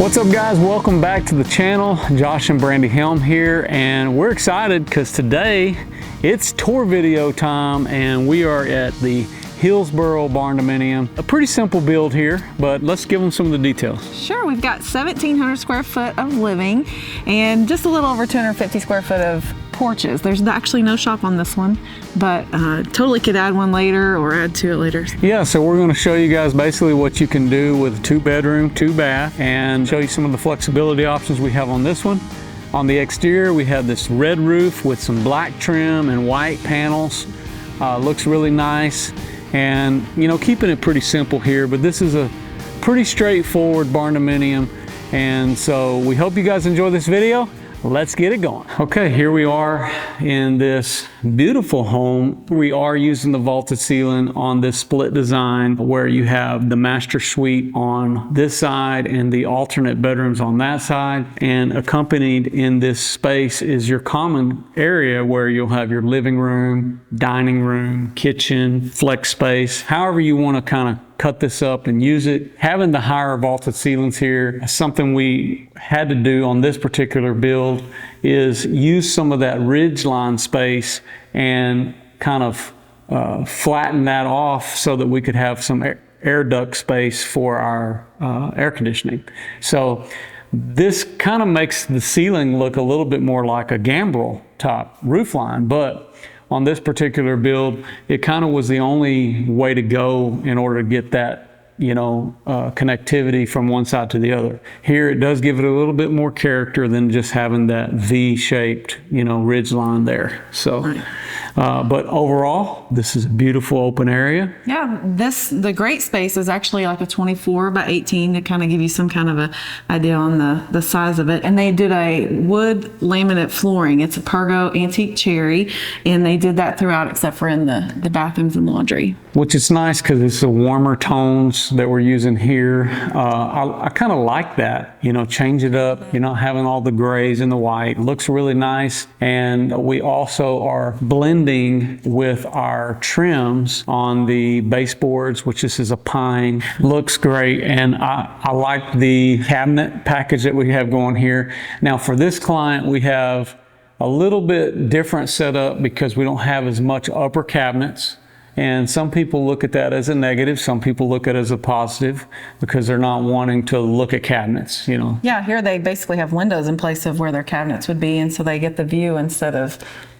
What's up guys, welcome back to the channel. Josh and Brandy Helm here, and we're excited because today it's tour video time and we are at the Hillsboro Barndominium. A pretty simple build here, but let's give them some of the details. Sure, we've got 1,700 square foot of living and just a little over 250 square foot of porches. There's actually no shop on this one, but totally could add one later or add to it later. Yeah, so we're going to show you guys basically what you can do with a 2-bedroom, 2-bath, and show you some of the flexibility options we have on this one. On the exterior, we have this red roof with some black trim and white panels. Looks really nice, and you know, keeping it pretty simple here, but this is a pretty straightforward barndominium, and so we hope you guys enjoy this video. Let's get it going. Okay, here we are in this beautiful home. We are using the vaulted ceiling on this split design where you have the master suite on this side and the alternate bedrooms on that side. And accompanied in this space is your common area where you'll have your living room, dining room, kitchen, flex space, however you want to kind of cut this up and use it. Having the higher vaulted ceilings here, something we had to do on this particular build is use some of that ridge line space and kind of flatten that off so that we could have some air duct space for our air conditioning. So this kind of makes the ceiling look a little bit more like a gambrel top roof line, but on this particular build, it kind of was the only way to go in order to get that, you know, connectivity from one side to the other. Here, it does give it a little bit more character than just having that V-shaped, you know, ridge line there. So, but overall, this is a beautiful open area. Yeah, the great space is actually like a 24 by 18 to kind of give you some kind of a idea on the size of it. And they did a wood laminate flooring. It's a Pergo antique cherry, and they did that throughout except for in the bathrooms and laundry. Which is nice because it's the warmer tones that we're using here. I kind of like that, you know, change it up. You're not having all the grays and the white. It looks really nice. And we also are blending with our trims on the baseboards, which this is a pine. Looks great. And I like the cabinet package that we have going here. Now for this client, we have a little bit different setup because we don't have as much upper cabinets. And some people look at that as a negative. Some people look at it as a positive because they're not wanting to look at cabinets, you know. Yeah, here they basically have windows in place of where their cabinets would be, and so they get the view instead of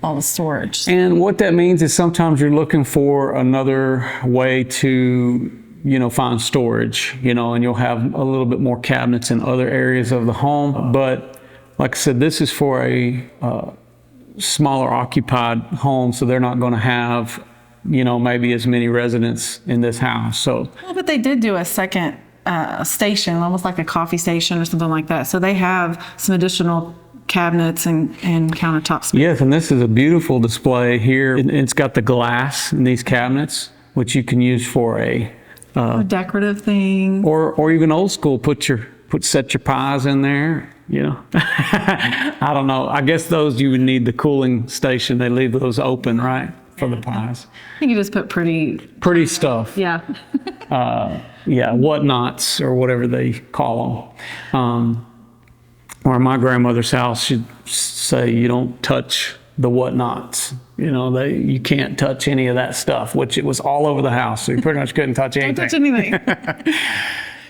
all the storage. And what that means is sometimes you're looking for another way to, you know, find storage, you know, and you'll have a little bit more cabinets in other areas of the home. But like I said, this is for a smaller occupied home, so they're not going to have, you know, maybe as many residents in this house. So, well, but they did do a second station, almost like a coffee station or something like that. So they have some additional cabinets and countertop space. Yes, and this is a beautiful display here. It's got the glass in these cabinets, which you can use for a decorative thing, or even old school. Set your pies in there. You know, I don't know. I guess those you would need the cooling station. They leave those open, right? For the pies. I think you just put pretty stuff. Yeah. Yeah, whatnots or whatever they call them. Or my grandmother's house, she'd say you don't touch the whatnots. You know, you can't touch any of that stuff, which it was all over the house. So you pretty much couldn't touch anything. Don't touch anything.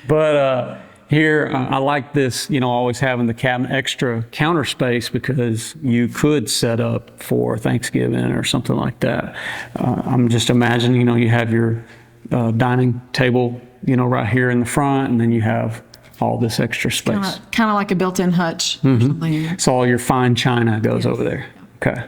But here, I like this, you know, always having the cabinet extra counter space because you could set up for Thanksgiving or something like that. I'm just imagining, you know, you have your dining table, you know, right here in the front, and then you have all this extra space. Kind of like a built-in hutch. Mm-hmm. So all your fine china goes over there. Okay.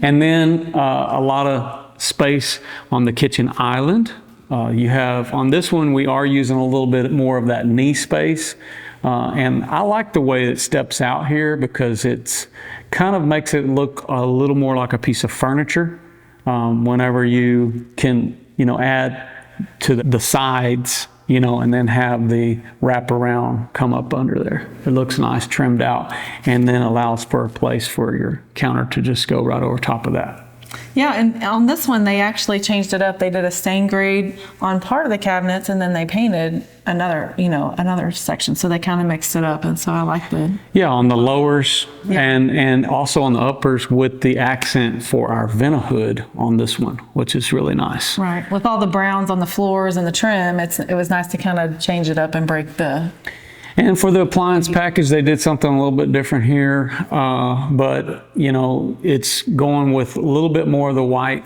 And then a lot of space on the kitchen island. You have, on this one, we are using a little bit more of that knee space. And I like the way it steps out here because it's kind of makes it look a little more like a piece of furniture. Whenever you can, you know, add to the sides, you know, and then have the wraparound come up under there. It looks nice, trimmed out, and then allows for a place for your counter to just go right over top of that. Yeah, and on this one, they actually changed it up. They did a stain grade on part of the cabinets, and then they painted another section. So they kind of mixed it up, and so I like the... Yeah, on the lowers and also on the uppers with the accent for our Vent-A-Hood on this one, which is really nice. Right. With all the browns on the floors and the trim, it was nice to kind of change it up and break the... And for the appliance package, they did something a little bit different here, but it's going with a little bit more of the white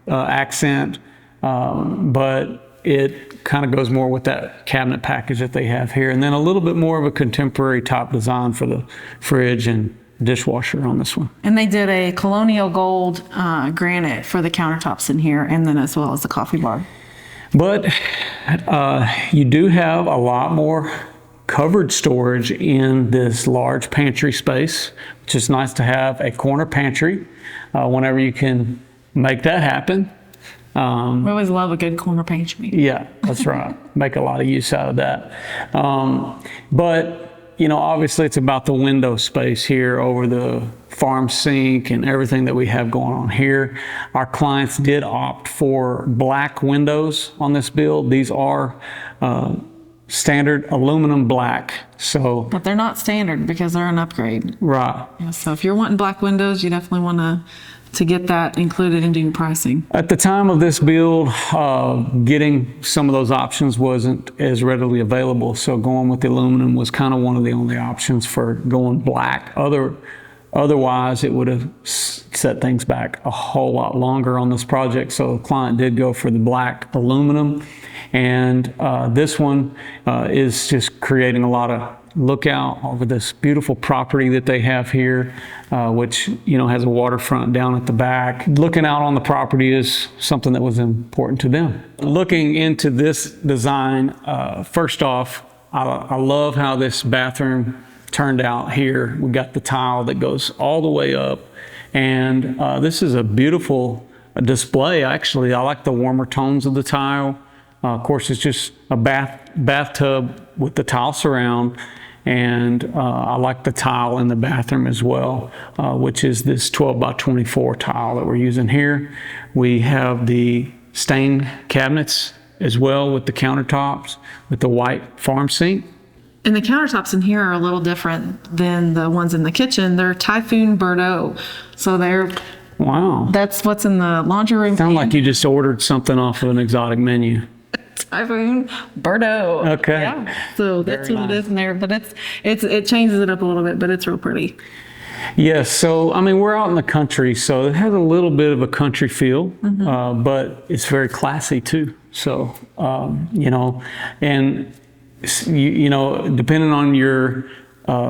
accent, but it kind of goes more with that cabinet package that they have here, and then a little bit more of a contemporary top design for the fridge and dishwasher on this one. And they did a colonial gold granite for the countertops in here, and then as well as the coffee bar. But you do have a lot more covered storage in this large pantry space, which is nice to have a corner pantry whenever you can make that happen. We always love a good corner pantry. Yeah, that's right. Make a lot of use out of that. But obviously it's about the window space here over the farm sink and everything that we have going on here. Our clients did opt for black windows on this build. These are standard aluminum black. But they're not standard because they're an upgrade. Right. Yeah, so if you're wanting black windows, you definitely want to get that included into your pricing. At the time of this build, getting some of those options wasn't as readily available. So going with the aluminum was kind of one of the only options for going black. Otherwise, it would have set things back a whole lot longer on this project. So the client did go for the black aluminum. And this one is just creating a lot of lookout over this beautiful property that they have here, which has a waterfront down at the back. Looking out on the property is something that was important to them. Looking into this design, first off, I love how this bathroom turned out here. We got the tile that goes all the way up, and this is a beautiful display. Actually, I like the warmer tones of the tile. Of course, it's just a bathtub with the tile surround, and I like the tile in the bathroom as well, which is this 12 by 24 tile that we're using here. We have the stained cabinets as well with the countertops, with the white farm sink. And the countertops in here are a little different than the ones in the kitchen. They're Typhoon Bordeaux. So wow. That's what's in the laundry room. Sound like you just ordered something off of an exotic menu. Typhoon Bordeaux. Okay. Yeah. So that's what it is in there. But it changes it up a little bit, but it's real pretty. Yes. So, we're out in the country, so it has a little bit of a country feel, but it's very classy too. So, and depending on your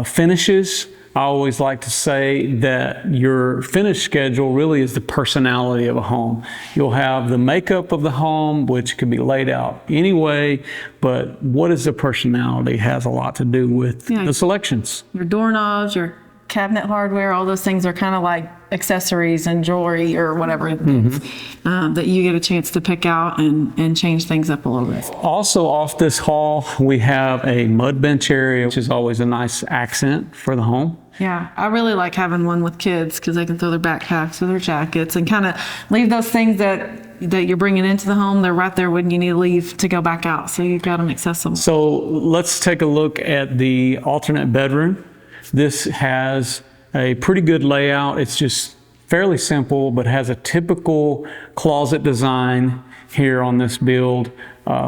finishes, I always like to say that your finish schedule really is the personality of a home. You'll have the makeup of the home, which could be laid out anyway, but what is the personality has a lot to do with the selections. Your doorknobs, your cabinet hardware, all those things are kind of like accessories and jewelry or whatever it is, that you get a chance to pick out and change things up a little bit. Also off this hall, we have a mud bench area, which is always a nice accent for the home. Yeah, I really like having one with kids because they can throw their backpacks or their jackets and kind of leave those things that you're bringing into the home. They're right there when you need to leave to go back out, so you've got them accessible. So let's take a look at the alternate bedroom. This has a pretty good layout. It's just fairly simple, but has a typical closet design here on this build,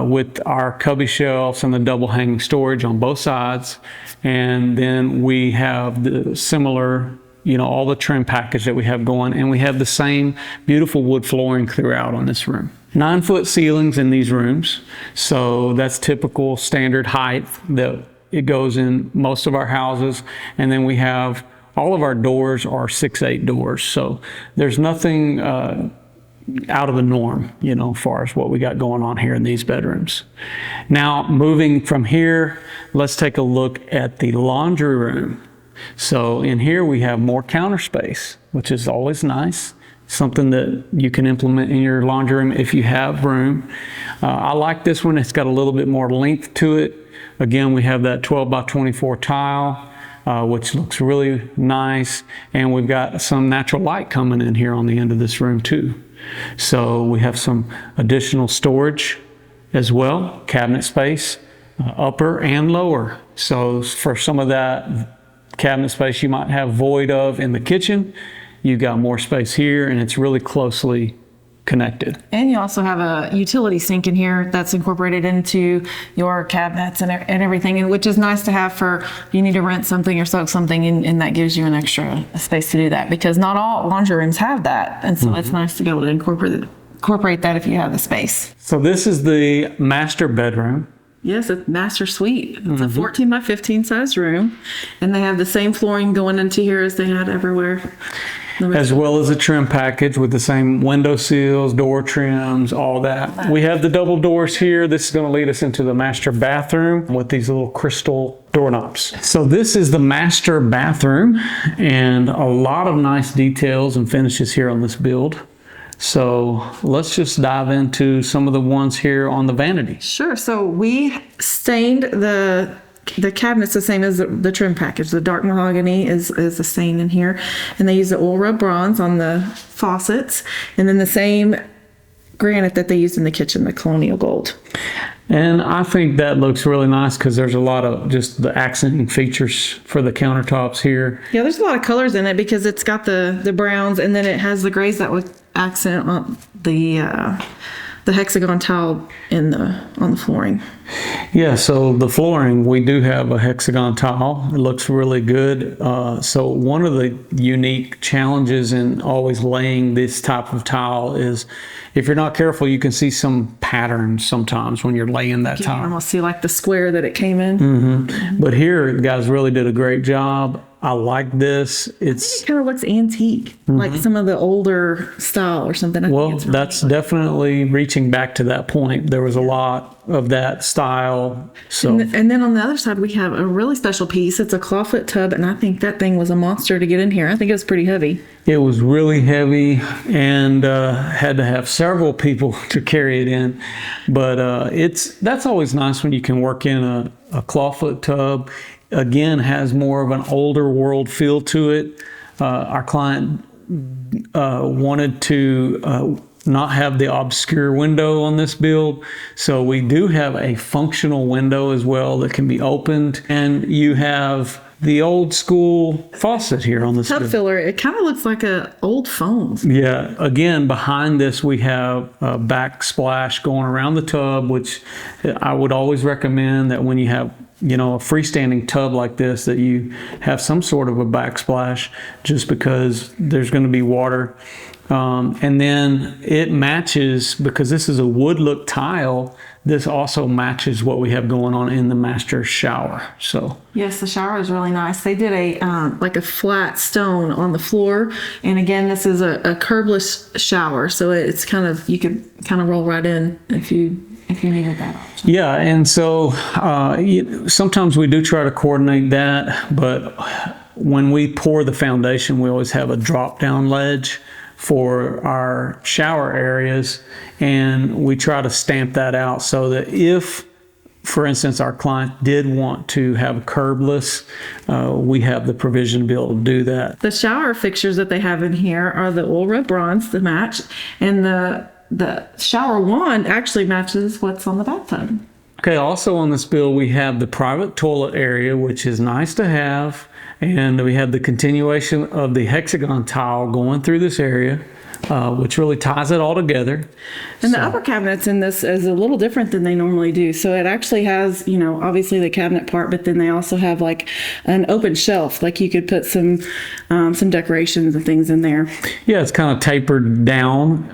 with our cubby shelves and the double hanging storage on both sides. And then we have the similar, all the trim package that we have going, and we have the same beautiful wood flooring throughout on this room. 9-foot ceilings in these rooms. So that's typical standard height that it goes in most of our houses. And then we have all of our doors are 6/8 doors. So there's nothing out of the norm, as far as what we got going on here in these bedrooms. Now, moving from here, let's take a look at the laundry room. So in here we have more counter space, which is always nice. Something that you can implement in your laundry room if you have room. I like this one. It's got a little bit more length to it. Again, we have that 12 by 24 tile. which looks really nice. And we've got some natural light coming in here on the end of this room too. So we have some additional storage as well, cabinet space, upper and lower. So for some of that cabinet space you might have void of in the kitchen, you've got more space here, and it's really closely connected. And you also have a utility sink in here that's incorporated into your cabinets and everything, and which is nice to have for if you need to rent something or soak something, and that gives you an extra space to do that, because not all laundry rooms have that, and so it's nice to be able to incorporate that if you have the space. So this is the master bedroom. Yes, it's master suite. It's a 14 by 15 size room, and they have the same flooring going into here as they had everywhere. As well as a trim package with the same window sills, door trims, all that. We have the double doors here. This is going to lead us into the master bathroom with these little crystal doorknobs. So this is the master bathroom, and a lot of nice details and finishes here on this build. So let's just dive into some of the ones here on the vanity. Sure. So we stained the cabinets the same as the trim package. The dark mahogany is the stain in here, and they use the oil rub bronze on the faucets, and then the same granite that they used in the kitchen, the colonial gold. And I think that looks really nice because there's a lot of just the accenting features for the countertops here. Yeah, there's a lot of colors in it because it's got the browns, and then it has the grays that would accent on the hexagon tile on the flooring. Yeah, so the flooring, we do have a hexagon tile. It looks really good. So one of the unique challenges in always laying this type of tile is if you're not careful, you can see some patterns sometimes when you're laying that tile. You can almost see like the square that it came in. But here, the guys really did a great job. I like this. It kind of looks antique, like some of the older style or something. Well, that's definitely reaching back to that point. There was a lot of that style. So, and then on the other side, we have a really special piece. It's a clawfoot tub, and I think that thing was a monster to get in here. I think it was pretty heavy. It was really heavy, and had to have several people to carry it in. But that's always nice when you can work in a clawfoot tub. Again, has more of an older world feel to it. Our client wanted to not have the obscure window on this build, so we do have a functional window as well that can be opened, and you have the old school faucet here on this tub build. Filler. It kind of looks like a old phone. Yeah, again, behind this we have a backsplash going around the tub, which I would always recommend that when you have a freestanding tub like this, that you have some sort of a backsplash, just because there's going to be water. And then it matches, because this is a wood look tile, this also matches what we have going on in the master shower. So yes, the shower is really nice. They did a like a flat stone on the floor, and again, this is a curbless shower, so it's kind of, you could kind of roll right in if you needed that option. Yeah, and so sometimes we do try to coordinate that, but when we pour the foundation, we always have a drop down ledge for our shower areas, and we try to stamp that out so that if, for instance, our client did want to have a curbless, we have the provision to be able to do that. The shower fixtures that they have in here are the oil rub bronze, the match, and the shower wand actually matches what's on the bathtub. Okay, also on this build, we have the private toilet area, which is nice to have. And we have the continuation of the hexagon tile going through this area, which really ties it all together. And the upper cabinets in this is a little different than they normally do. So it actually has, obviously the cabinet part, but then they also have like an open shelf, like you could put some decorations and things in there. Yeah, it's kind of tapered down,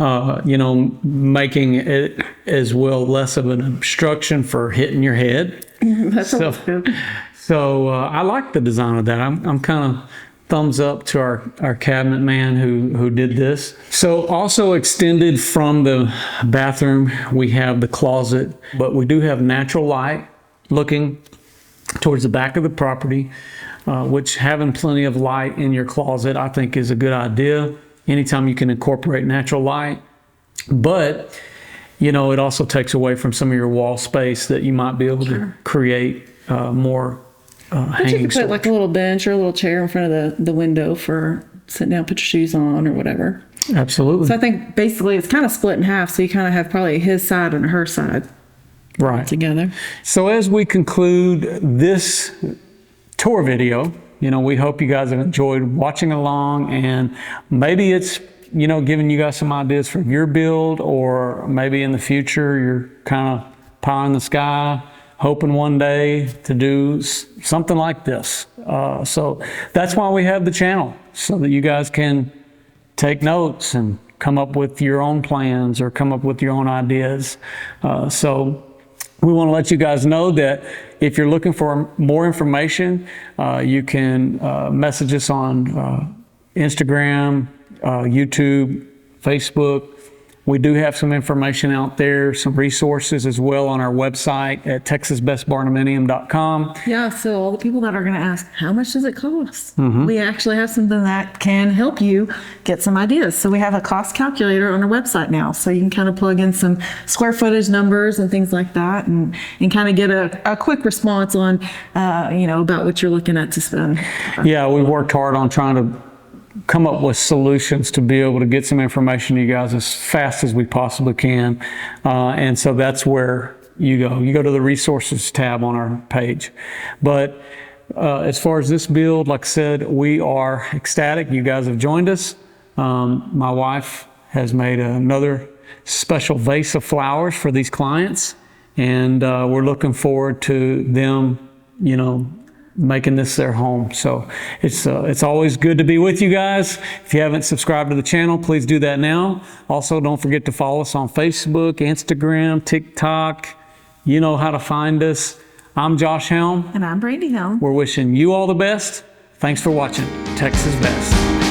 making it as well less of an obstruction for hitting your head. That's always good. So I like the design of that. I'm kind of thumbs up to our cabinet man who did this. So also extended from the bathroom, we have the closet, but we do have natural light looking towards the back of the property, which having plenty of light in your closet, I think, is a good idea. Anytime you can incorporate natural light, but it also takes away from some of your wall space that you might be able to create more But you hanging could put storage. like a little bench or a little chair in front of the window for sitting down, put your shoes on or whatever. Absolutely. So I think basically it's kind of split in half. So you kind of have probably his side and her side Right. together. So as we conclude this tour video, we hope you guys have enjoyed watching along, and maybe it's, giving you guys some ideas for your build, or maybe in the future you're kind of pie in the sky, hoping one day to do something like this. So that's why we have the channel, so that you guys can take notes and come up with your own plans or come up with your own ideas. So we want to let you guys know that if you're looking for more information, you can message us on Instagram, YouTube, Facebook. We do have some information out there, some resources as well on our website at texasbestbarndominium.com. Yeah, so all the people that are going to ask, how much does it cost? We actually have something that can help you get some ideas. So we have a cost calculator on our website now. So you can kind of plug in some square footage numbers and things like that, and kind of get a quick response on, about what you're looking at to spend. Yeah, we worked hard on trying to come up with solutions to be able to get some information to you guys as fast as we possibly can. And so that's where you go. You go to the resources tab on our page. But as far as this build, like I said, we are ecstatic. You guys have joined us. My wife has made another special vase of flowers for these clients. And we're looking forward to them, making this their home. So it's always good to be with you guys. If you haven't subscribed to the channel, please do that now. Also, don't forget to follow us on Facebook, Instagram, TikTok. You know how to find us. I'm Josh Helm. And I'm Brandy Helm. We're wishing you all the best. Thanks for watching Texas Best.